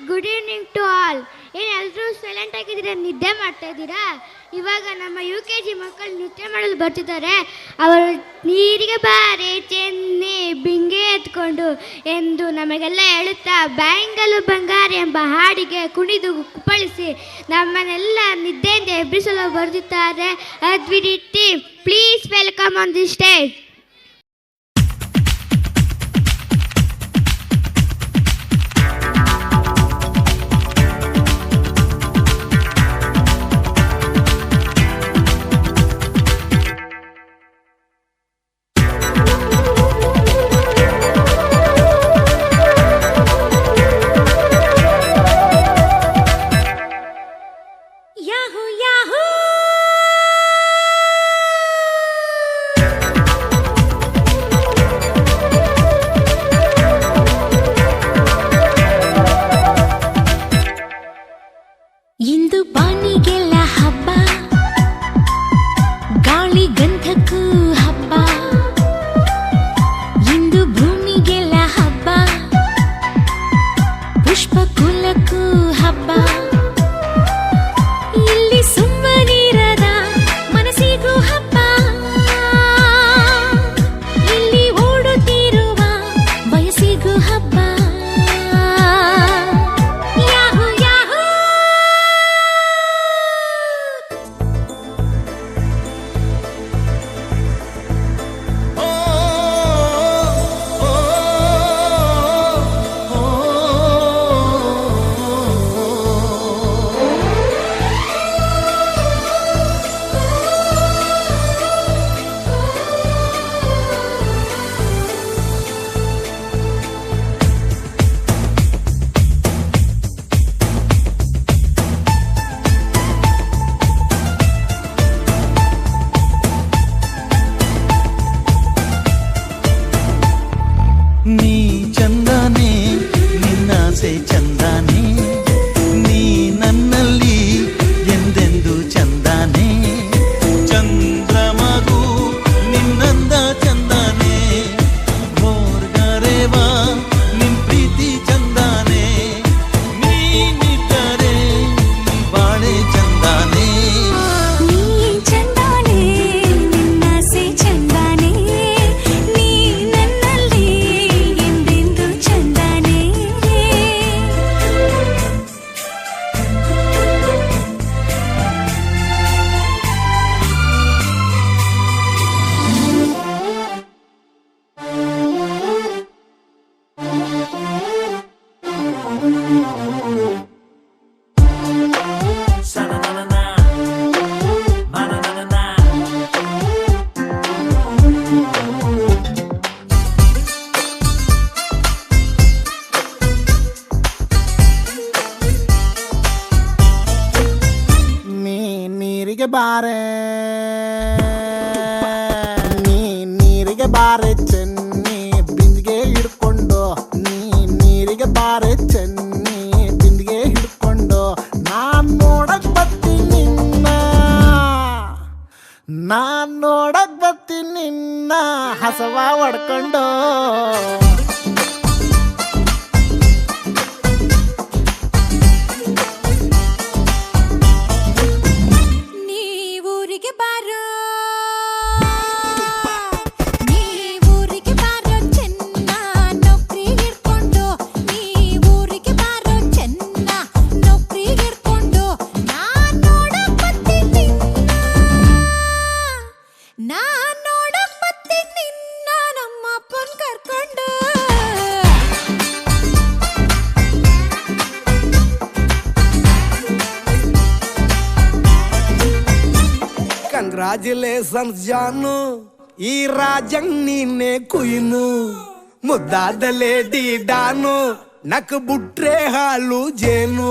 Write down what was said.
Good evening to all. ಏನು ಎಲ್ಲರೂ silent ಆಗಿದ್ದೀರಾ, ನಿದ್ದೆ ಮಾಡ್ತಾ ಇದ್ದೀರಾ? ಇವಾಗ ನಮ್ಮ UKG ಮಕ್ಕಳು ನೃತ್ಯ ಮಾಡಲು ಬರ್ತಿದ್ದಾರೆ. ಅವರು ನೀರಿಗೆ ಬಾರೆ ಚೆನ್ನೆ ಬಿಂಗೆ ಎತ್ಕೊಂಡು ಎಂದು ನಮಗೆಲ್ಲ ಹೇಳುತ್ತಾ ಬ್ಯಾಂಗಲು ಬಂಗಾರ ಎಂಬ ಹಾಡಿಗೆ ಕುಣಿದು ಕುಪ್ಪಳಿಸಿ ನಮ್ಮನ್ನೆಲ್ಲ ನಿದ್ದೆಯಿಂದ ಎಬ್ಬಿಸಲು ಬರುತ್ತಾರೆ. ಅದ್ವಿಟ್ team, please welcome on the stage. ಇಂದು ಬಾನಿಗೆಲ್ಲ ಹಬ್ಬ, ಗಾಳಿ ಗಂಧಕ್ಕೂ ಹಬ್ಬ. ಇಂದು ಭೂಮಿಗೆಲ್ಲ ಹಬ್ಬ, ಪುಷ್ಪ ಕುಲಕ್ಕೂ ಹಬ್ಬ. ಇಲ್ಲಿ ಸುಮ್ಮನಿರದ ಮನಸ್ಸಿಗೂ ಹಬ್ಬ, ಇಲ್ಲಿ ಓಡುತ್ತಿರುವ ವಯಸ್ಸಿಗೂ ಹಬ್ಬ. ನೀ ಚಂದಾನೆ, ನಿನ್ನಾಸೆ ಚಂದಾನೆ, ನೀ ನನ್ನಲ್ಲಿ ಎಂದೆಂದು ಚಂದಾನೆ. ಚಂದ್ರಮಗು ನಿನ್ನಂದ ಚಂದಾನೆ, ಮೋರ್ಗರೇವ ನಿನ್ ಪ್ರೀತಿ ಚಂದಾನೆ. ನೀನಿದ್ದರೆ ಈ ಬಾಳೆ ಚಂದಾನೆ. ನೀ ಚಂದಾನೆ, ನಿನ್ನಾಸೆ ಚಂದಾನೆ, ನೀ ನನ್ನಲ್ಲಿ ಎಂದೆಂದು ಚಂದಾನೆ. ನೀ ನೀರಿಗೆ ಬಾರೆ, ನೀ ನೀರಿಗೆ ಬಾರೆ ಚೆನ್ನಿ ಬಿಂದಿಗೆ ಹಿಡ್ಕೊಂಡು. ನೀ ನೀರಿಗೆ ಬಾರೆ ಚೆನ್ನಿ ಬಿಂದಿಗೆ ಹಿಡ್ಕೊಂಡು. ನಾನ್ ನೋಡಕ್ ಬರ್ತೀನಿ ನಿನ್ನ, ನಾನ್ ನೋಡಕ್ ಬರ್ತೀನಿ ನಿನ್ನ ಹಸವ ಹೊಡ್ಕೊಂಡು. ನೀ ಊರಿಗೆ ಬಾರೋ, ನೀ ಊರಿಗೆ ಬಾರೋ ಚೆನ್ನ ನೌಕರಿ ಹಿಡ್ಕೊಂಡು. ನೀ ಊರಿಗೆ ಬಾರೋ ಚೆನ್ನ ನೌಕರಿ ಹಿಡ್ಕೊಂಡು. ನಾನ್ ನೋಡಕ್ ಬರ್ತೀನಿ ನಿನ್ನ, ನಾನ್ ನೋಡಕ್ ಬರ್ತೀನಿ ನಿನ್ನ ನಮ್ಮಪ್ಪನ್ ಕರ್ಕೊಂಡು. ಕಂಗ್ರಾಚುಲೇಷನ್ಸ್ ಜಾನು, ಈ ರಾಜಂಗ್ ನೀನೆ ಕುಯ್ನು. ಮುದ್ದಾದ ಲೇಡಿ ಡಾನು, ನಕ್ ಬುಟ್ರೆ ಹಾಲು ಜೇನು.